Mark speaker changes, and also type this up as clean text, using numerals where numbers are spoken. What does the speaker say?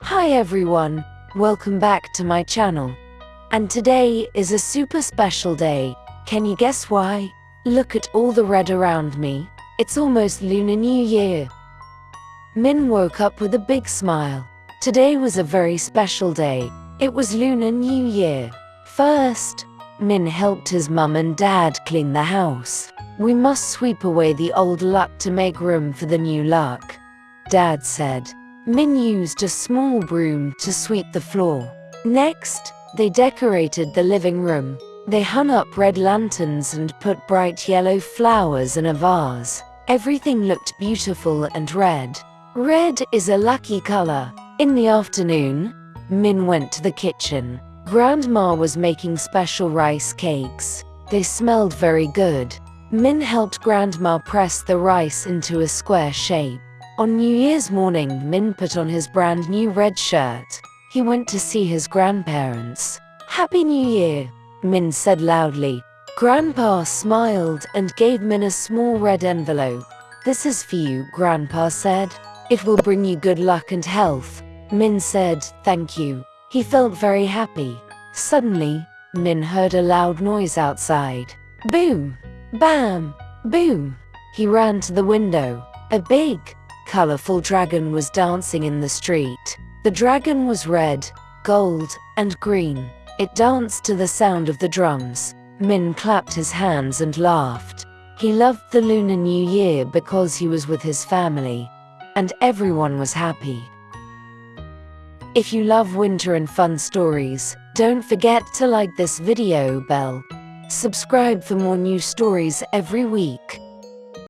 Speaker 1: Hi everyone, welcome back to my channel. And today is a super special day. Can you guess why? Look at all the red around me. It's almost Lunar New Year. Minh woke up with a big smile. Today was a very special day. It was Lunar New Year. First, Minh helped his mum and dad clean the house. We must sweep away the old luck to make room for the new luck, Dad said. Minh used a small broom to sweep the floor. Next, they decorated the living room. They hung up red lanterns and put bright yellow flowers in a vase. Everything looked beautiful and red. Red is a lucky color. In the afternoon, Minh went to the kitchen. Grandma was making special rice cakes. They smelled very good. Minh helped Grandma press the rice into a square shape. On New Year's morning, Minh put on his brand new red shirt. He went to see his grandparents. "Happy New Year," Minh said loudly. Grandpa smiled and gave Minh a small red envelope. "This is for you," Grandpa said. "It will bring you good luck and health." Minh said, "Thank you." He felt very happy. Suddenly, Minh heard a loud noise outside. Boom! Bam! Boom! He ran to the window. A big, colorful dragon was dancing in the street. The dragon was red, gold, and green. It danced to the sound of the drums. Minh clapped his hands and laughed. He loved the Lunar New Year because he was with his family, and everyone was happy. If you love winter and fun stories, don't forget to like this video bell. Subscribe for more new stories every week.